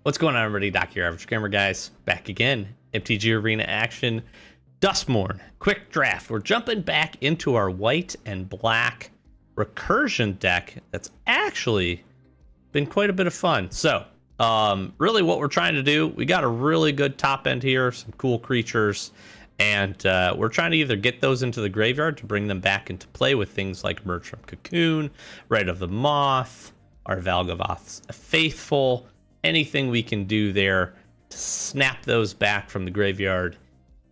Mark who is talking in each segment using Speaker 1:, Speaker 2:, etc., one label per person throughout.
Speaker 1: What's going on, everybody? Doc here, Average Gamer, guys. Back again. MTG Arena action. Duskmourn. Quick draft. We're jumping back into our white and black recursion deck that's actually been quite a bit of fun. So, really what we're trying to do, we got a really good top end here, some cool creatures, and we're trying to either get those into the graveyard to bring them back into play with things like Merge from Cocoon, Rite of the Moth, our Valgavoth's Faithful, anything we can do there to snap those back from the graveyard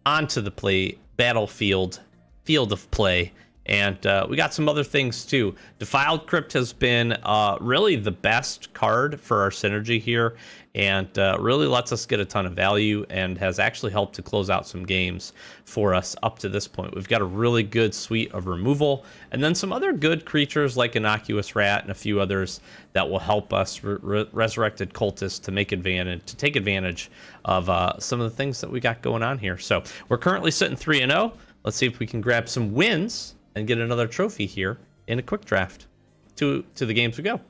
Speaker 1: onto the battlefield, field of play. And we got some other things too. Defiled Crypt has been really the best card for our synergy here, and really lets us get a ton of value and has actually helped to close out some games for us up to this point. We've got a really good suite of removal, and then some other good creatures like Innocuous Rat and a few others that will help us, Resurrected Cultist, to take advantage of some of the things that we got going on here. So we're currently sitting 3-0. Let's see if we can grab some wins and get another trophy here in a quick draft. To the games we go.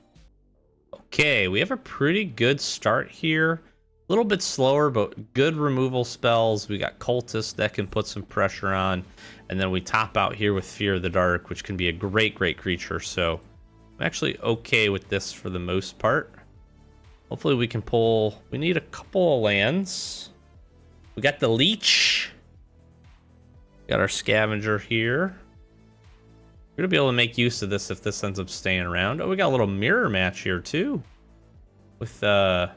Speaker 1: Okay, we have a pretty good start here. A little bit slower, but good removal spells. We got Cultist that can put some pressure on. And then we top out here with Fear of the Dark, which can be a great creature. So I'm actually okay with this for the most part. Hopefully we can pull... We need a couple of lands. We got the Leech. Got our Scavenger here. We're going to be able to make use of this if this ends up staying around. Oh, we got a little mirror match here, too. With, grand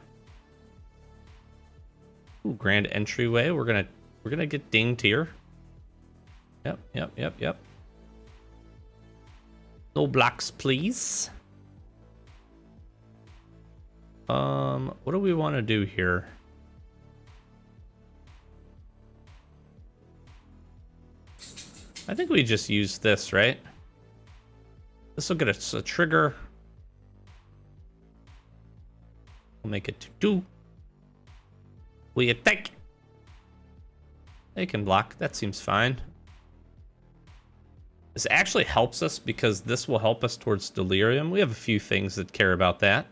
Speaker 1: entryway. We're gonna get dinged here. Yep. No blocks, please. What do we want to do here? I think we just use this, right? This will get us a trigger. We'll make it to 2. We attack. They can block. That seems fine. This actually helps us because this will help us towards Delirium. We have a few things that care about that.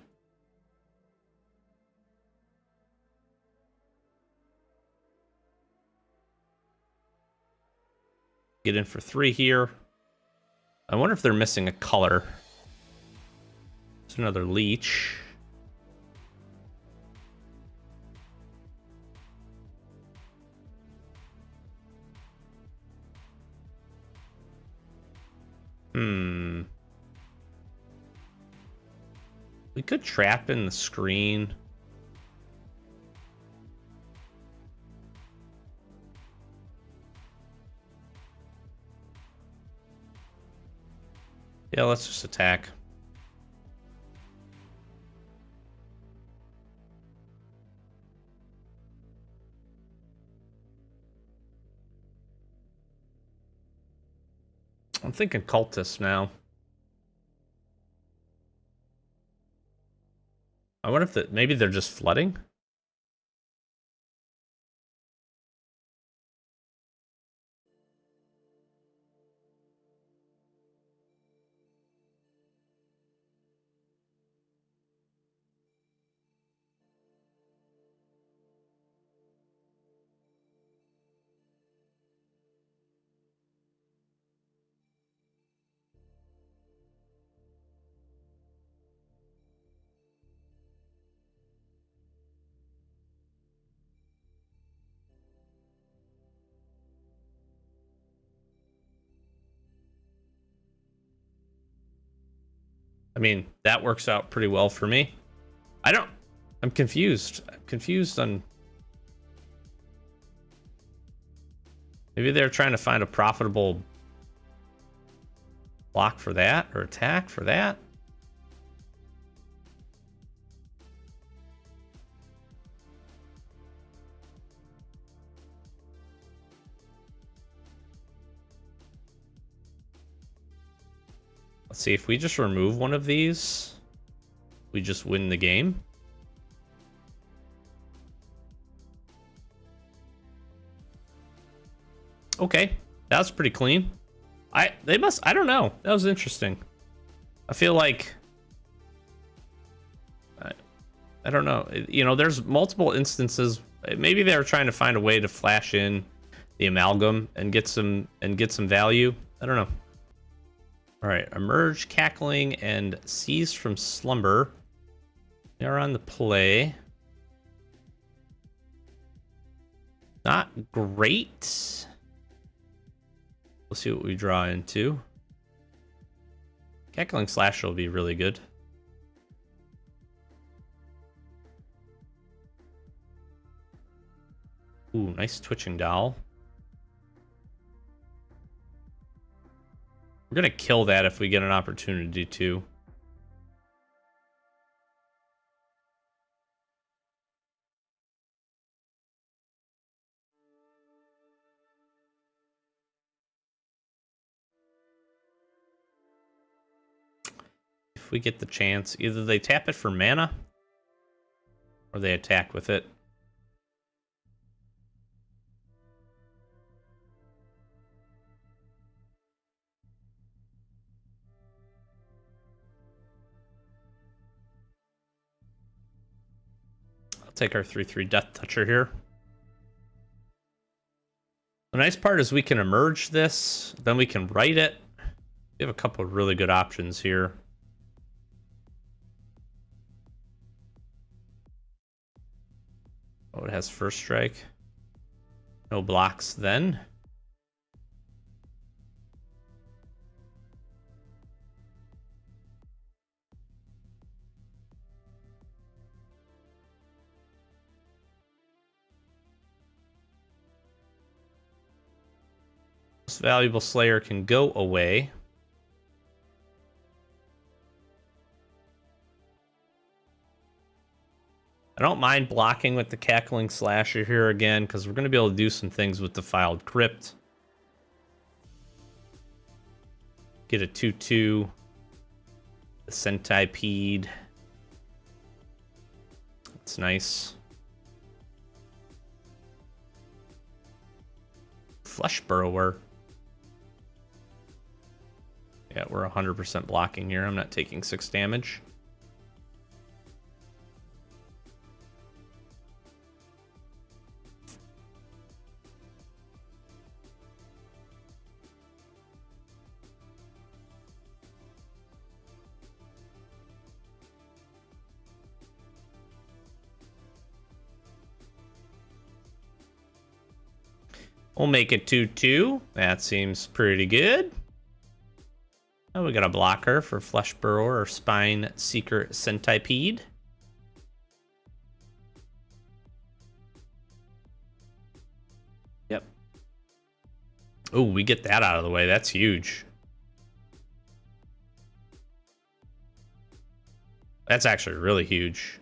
Speaker 1: Get in for 3 here. I wonder if they're missing a color. There's another Leech. We could trap in the screen. Yeah, let's just attack. I'm thinking Cultist now. I wonder if maybe they're just flooding? I mean, that works out pretty well for me. I'm confused. I'm confused on... Maybe they're trying to find a profitable block for that, or attack for that. Let's see, if we just remove one of these, we just win the game. Okay, that was pretty clean. I don't know. That was interesting. I feel like I don't know. You know, there's multiple instances. Maybe they're trying to find a way to flash in the amalgam and get some value. I don't know. All right, emerge, cackling, and seize from slumber. They are on the play. Not great. We'll see what we draw into. Cackling Slasher will be really good. Ooh, nice twitching doll. We're gonna kill that if we get an opportunity to. If we get the chance, either they tap it for mana or they attack with it. I'll take our 3/3 Death Toucher here. The nice part is we can emerge this, then we can write it. We have a couple of really good options here. Oh, it has first strike. No blocks then. This valuable Slayer can go away. I don't mind blocking with the Cackling Slasher here again, because we're going to be able to do some things with Defiled Crypt. Get a 2/2. The Centipede. That's nice. Flesh Burrower. Yeah, we're 100% blocking here. I'm not taking 6 damage. We'll make it 2/2. That seems pretty good. Oh, we got a blocker for Flesh Burrower or Spine Seeker Centipede. Yep. Oh, we get that out of the way. That's huge. That's actually really huge.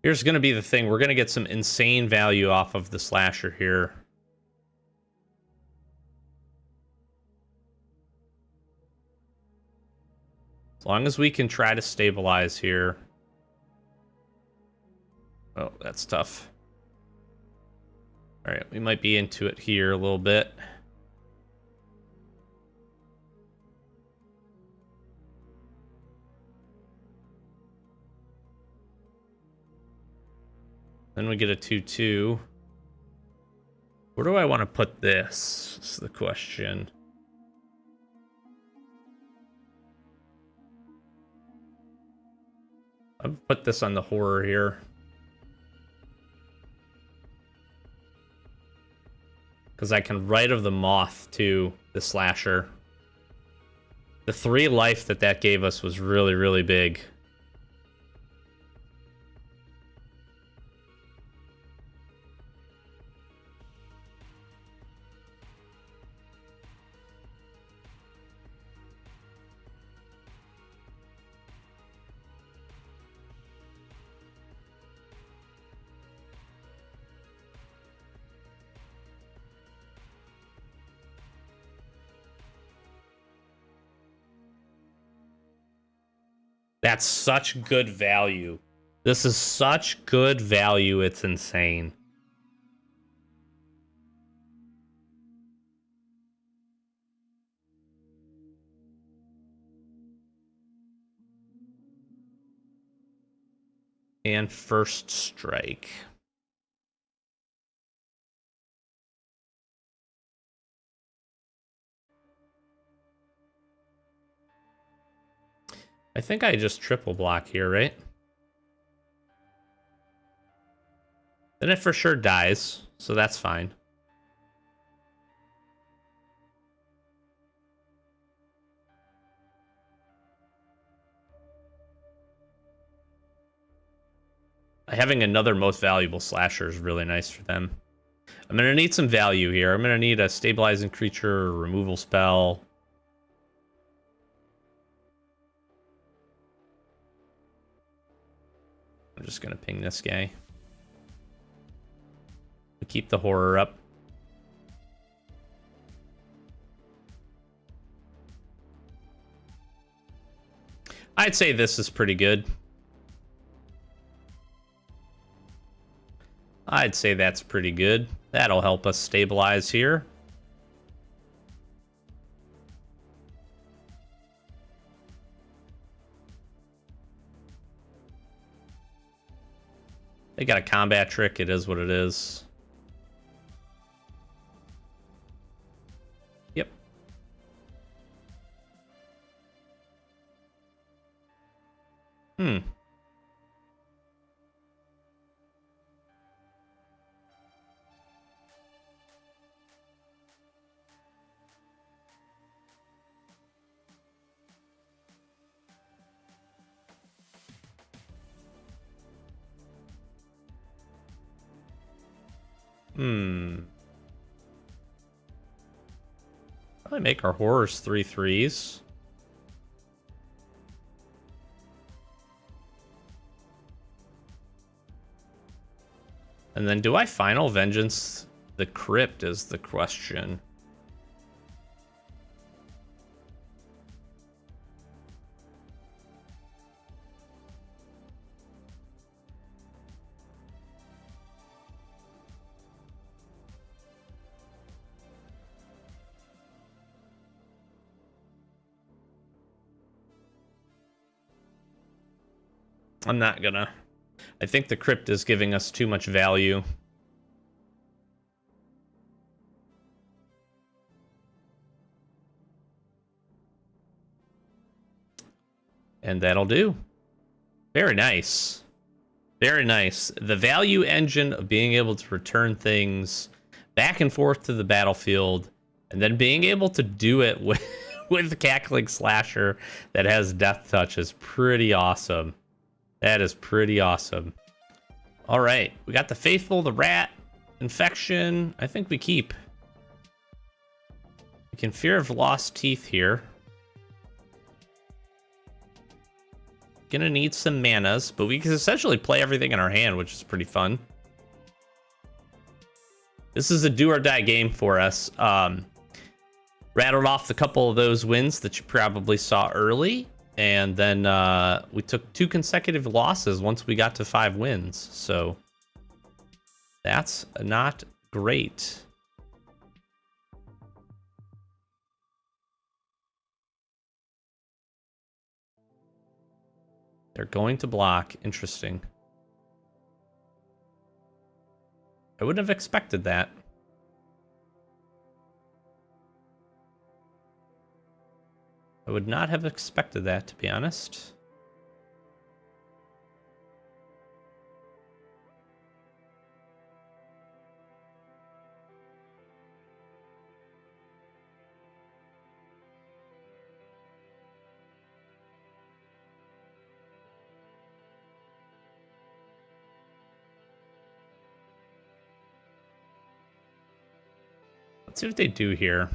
Speaker 1: Here's going to be the thing. We're going to get some insane value off of the Slasher here. As long as we can try to stabilize here. Oh, that's tough. All right, we might be into it here a little bit. Then we get a 2/2. Where do I want to put this? Is the question. I'll put this on the horror here. Because I can Rite of the Moth to the Slasher. The 3 life that gave us was really, really big. That's such good value. This is such good value, it's insane. And first strike. I think I just triple block here, right? Then it for sure dies, so that's fine. Having another most valuable slasher is really nice for them. I'm going to need some value here. I'm going to need a stabilizing creature, removal spell. I'm just going to ping this guy. Keep the horror up. I'd say this is pretty good. I'd say that's pretty good. That'll help us stabilize here. They got a combat trick. It is what it is. Yep. Hmm. Probably make our horrors 3/3s. And then do I Final Vengeance the Crypt is the question. I'm not gonna. I think the Crypt is giving us too much value. And that'll do. Very nice. Very nice. The value engine of being able to return things back and forth to the battlefield, and then being able to do it with, with Cackling Slasher that has Death Touch is pretty awesome. That is pretty awesome. All right, we got the Faithful, the Rat, Infection. I think we keep. We can Fear of Lost Teeth here. Gonna need some manas, but we can essentially play everything in our hand, which is pretty fun. This is a do or die game for us. Rattled off a couple of those wins that you probably saw early, and then we took 2 consecutive losses once we got to 5 wins. So that's not great. They're going to block. Interesting. I wouldn't have expected that. I would not have expected that, to be honest. Let's see what they do here.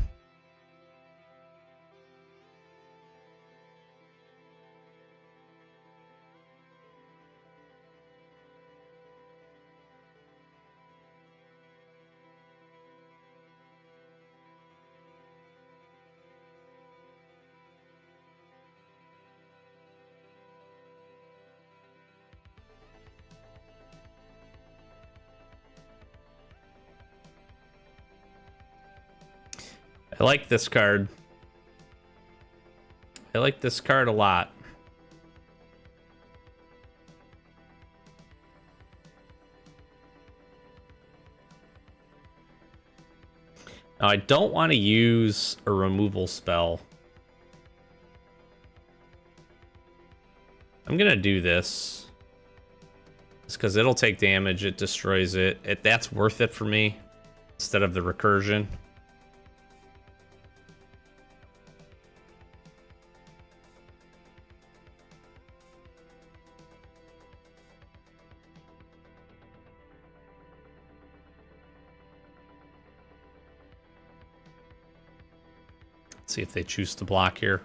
Speaker 1: I like this card. I like this card a lot. Now, I don't want to use a removal spell. I'm going to do this. Just because it'll take damage, it destroys it. That's worth it for me instead of the recursion. Let's see if they choose to block here.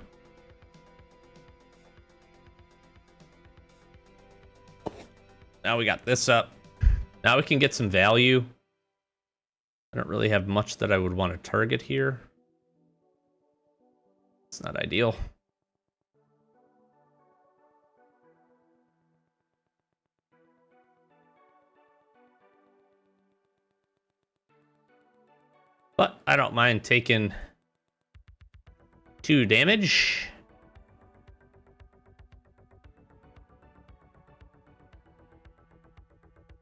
Speaker 1: Now we got this up. Now we can get some value. I don't really have much that I would want to target here. It's not ideal. But I don't mind taking 2 damage.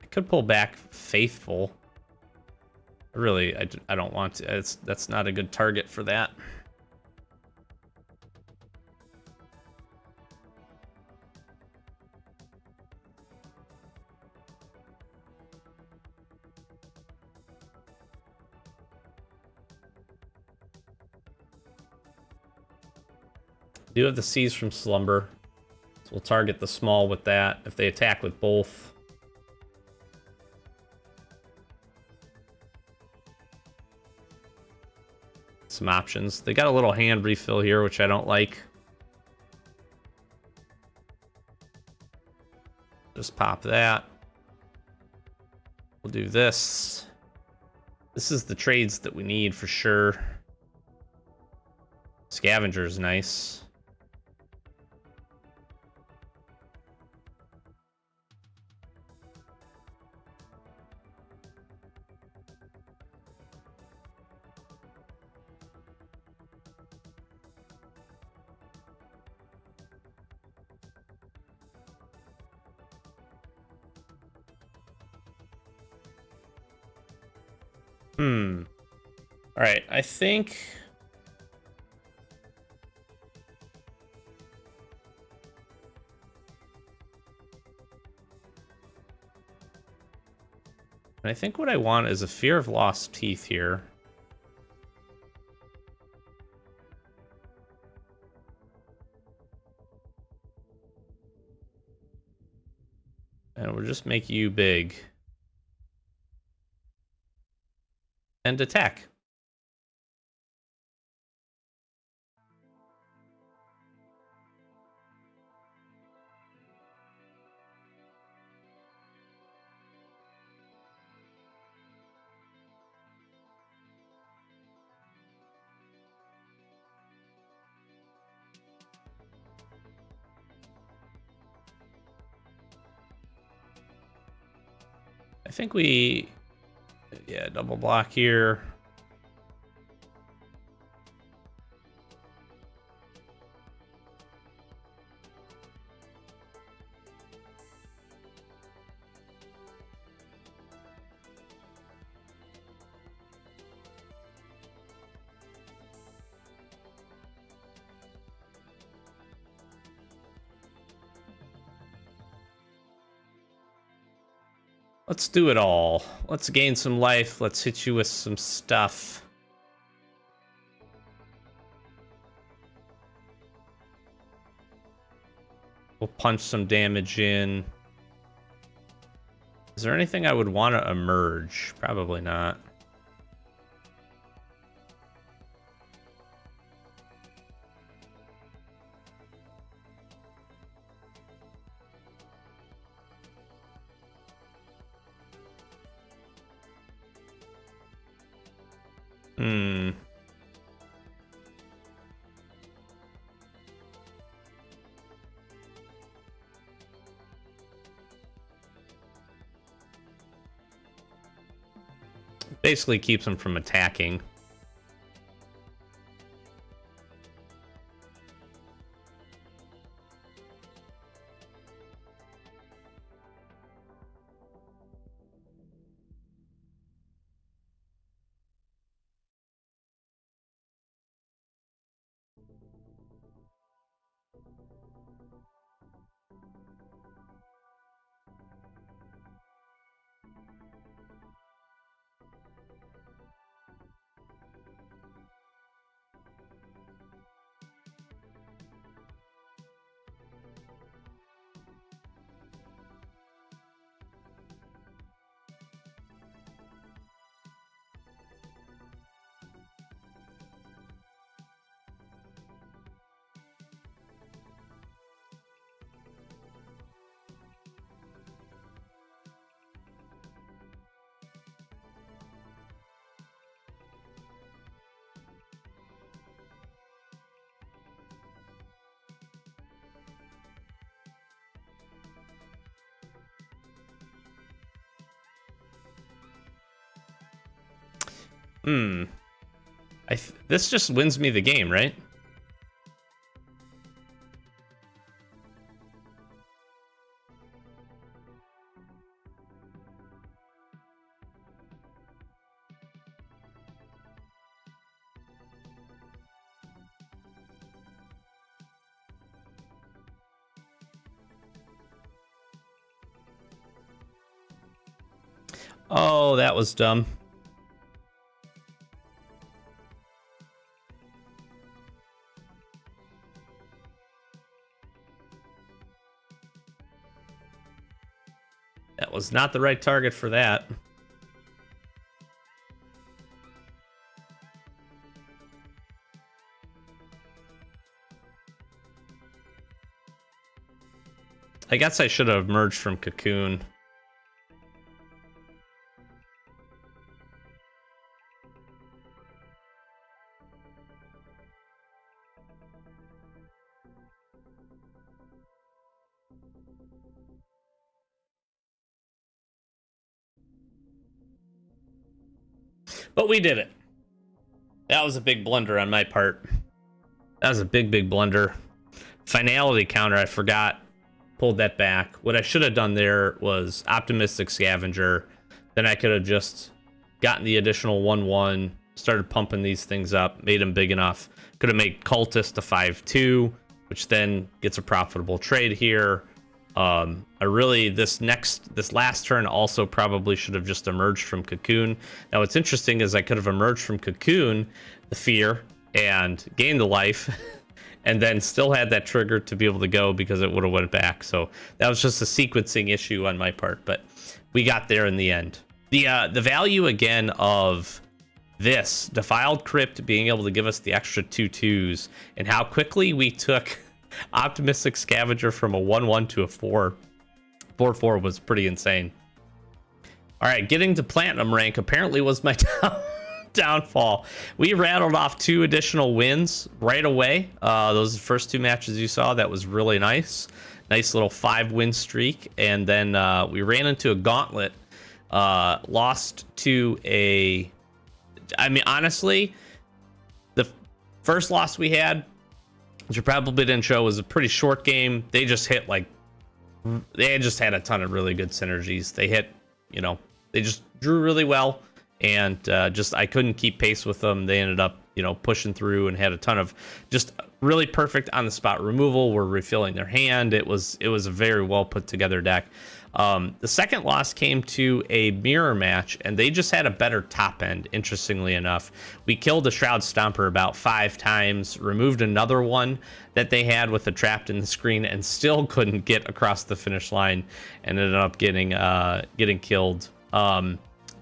Speaker 1: I could pull back Faithful. Really, I don't want to. That's not a good target for that. Do have the Seize from Slumber, so we'll target the small with that if they attack with both. Some options. They got a little hand refill here, which I don't like. Just pop that. We'll do this. This is the trades that we need for sure. Scavenger's nice. All right, I think what I want is a Fear of Lost Teeth here. And we'll just make you big. And attack. I think we, yeah, double block here. Let's do it all. Let's gain some life. Let's hit you with some stuff. We'll punch some damage in. Is there anything I would want to emerge? Probably not. Basically keeps them from attacking. This just wins me the game, right? Oh, that was dumb. That was not the right target for that. I guess I should have emerged from Cocoon. But we did it. That was a big blunder on my part. That was a big blunder. Finality counter, I forgot. Pulled that back. What I should have done there was Optimistic Scavenger. Then I could have just gotten the additional 1/1, started pumping these things up, made them big enough. Could have made Cultist a 5/2, which then gets a profitable trade here. This last turn also probably should have just emerged from Cocoon. Now what's interesting is I could have emerged from Cocoon, the fear, and gained the life, and then still had that trigger to be able to go because it would have went back. So that was just a sequencing issue on my part, but we got there in the end. The value again of this Defiled Crypt being able to give us the extra 2/2s, and how quickly we took Optimistic Scavenger from a 1/1 to a 4/4 was pretty insane. All right, getting to Platinum rank apparently was my downfall. We rattled off 2 additional wins right away. Those first 2 matches you saw, that was really nice. Nice little 5-win streak. And then we ran into a gauntlet. Lost to a... I mean, honestly, the first loss we had, which you probably didn't show, was a pretty short game. They just hit they just had a ton of really good synergies. They hit, they just drew really well, and I couldn't keep pace with them. They ended up, pushing through and had a ton of just really perfect on the spot removal. We're refilling their hand. It was a very well put together deck. The second loss came to a mirror match, and they just had a better top end, interestingly enough. We killed a Shroud Stomper about 5 times, removed another one that they had with a trapped in the screen, and still couldn't get across the finish line, and ended up getting killed.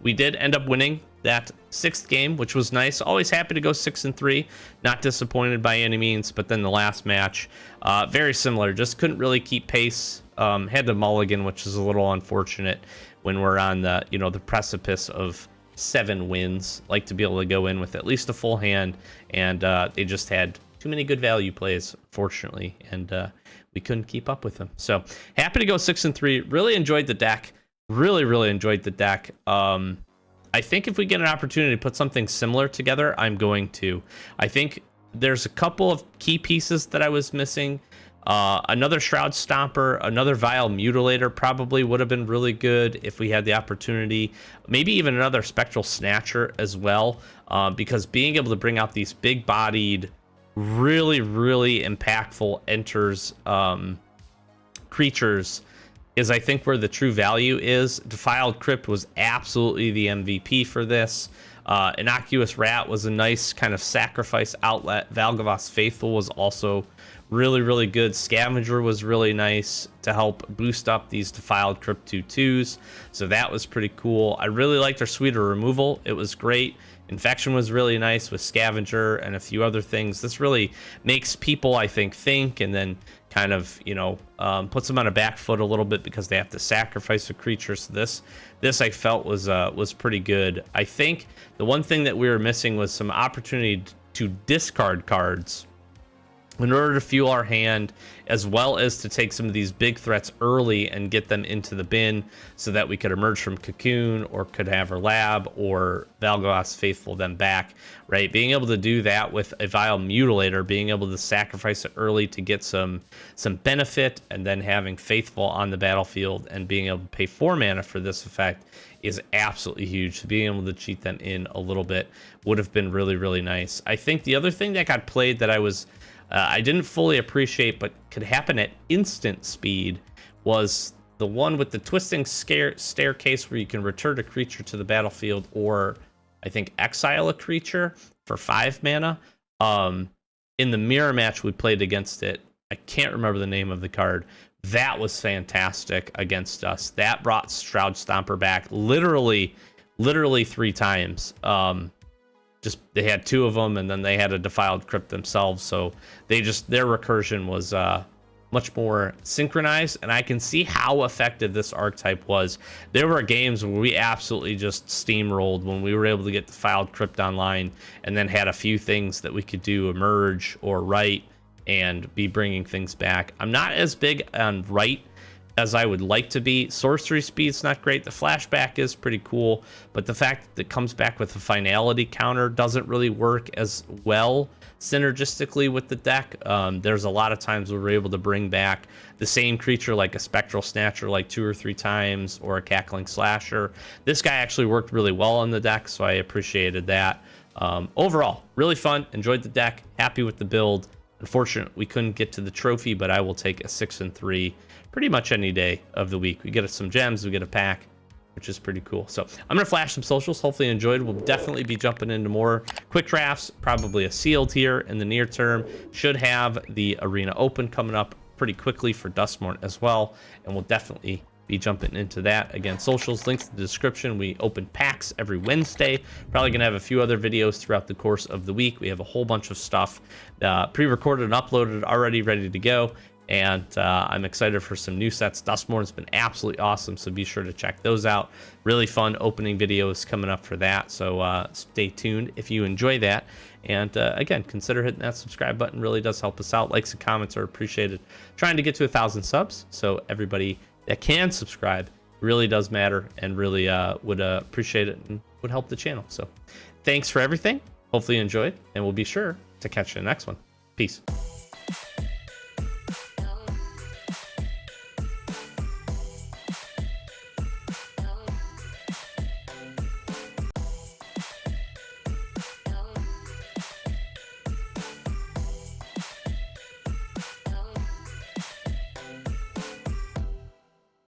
Speaker 1: We did end up winning that 6th game, which was nice. Always happy to go 6-3, not disappointed by any means. But then the last match, very similar, just couldn't really keep pace. Had to mulligan, which is a little unfortunate when we're on the the precipice of 7 wins. Like to be able to go in with at least a full hand, and they just had too many good value plays, fortunately, and we couldn't keep up with them. So happy to go 6-3. Really enjoyed the deck. Really enjoyed the deck. I think if we get an opportunity to put something similar together, I'm going to. I think there's a couple of key pieces that I was missing. Another Shroud Stomper, another Vile Mutilator probably would have been really good if we had the opportunity. Maybe even another Spectral Snatcher as well, because being able to bring out these big-bodied, really impactful enters creatures is, I think, where the true value is. Defiled Crypt was absolutely the MVP for this. Innocuous Rat was a nice kind of sacrifice outlet. Valgavoth's Faithful was also really good. Scavenger was really nice to help boost up these Defiled Crypt 2/2s. So that was pretty cool. I really liked our Suite of Removal. It was great. Infection was really nice with Scavenger and a few other things. This really makes people, I think, and then kind of, puts them on a back foot a little bit because they have to sacrifice a creature. So this I felt was pretty good. I think the one thing that we were missing was some opportunity to discard cards in order to fuel our hand, as well as to take some of these big threats early and get them into the bin so that we could emerge from Cocoon or could have our Lab or Valgoth's Faithful them back, right? Being able to do that with a Vile Mutilator, being able to sacrifice it early to get some benefit, and then having Faithful on the battlefield and being able to pay 4 mana for this effect is absolutely huge. So being able to cheat them in a little bit would have been really, really nice. I think the other thing that got played that I didn't fully appreciate, but could happen at instant speed, was the one with the twisting staircase where you can return a creature to the battlefield, or I think exile a creature for 5 mana. In the mirror match we played against it, I can't remember the name of the card. That was fantastic against us. That brought Shroud Stomper back literally 3 times. Just they had 2 of them, and then they had a Defiled Crypt themselves, so their recursion was much more synchronized, and I can see how effective this archetype was. There were games where we absolutely just steamrolled when we were able to get Defiled Crypt online, and then had a few things that we could do emerge or write and be bringing things back. I'm not as big on write as I would like to be. Sorcery speed's not great. The flashback is pretty cool, but the fact that it comes back with a finality counter doesn't really work as well synergistically with the deck. There's a lot of times where we're able to bring back the same creature, like a Spectral Snatcher, like 2 or 3 times, or a Cackling Slasher. This guy actually worked really well on the deck, so I appreciated that. Overall, really fun. Enjoyed the deck. Happy with the build. Unfortunate we couldn't get to the trophy, but I will take a 6 and 3 pretty much any day of the week. We get some gems, we get a pack, which is pretty cool. So I'm gonna flash some socials. Hopefully you enjoyed. We'll definitely be jumping into more quick drafts, probably a sealed here in the near term. Should have the Arena Open coming up pretty quickly for Duskmourn as well, and we'll definitely be jumping into that. Again, socials, links in the description. We open packs every Wednesday. Probably gonna have a few other videos throughout the course of the week. We have a whole bunch of stuff pre-recorded and uploaded already, ready to go. And I'm excited for some new sets. Duskmourn's been absolutely awesome, so be sure to check those out. Really fun opening videos coming up for that, so stay tuned if you enjoy that. And again, consider hitting that subscribe button. Really does help us out. Likes and comments are appreciated. Trying to get to 1,000 subs, so everybody that can subscribe really does matter, and really would appreciate it and would help the channel. So thanks for everything. Hopefully you enjoyed, and we'll be sure to catch you in the next one. Peace.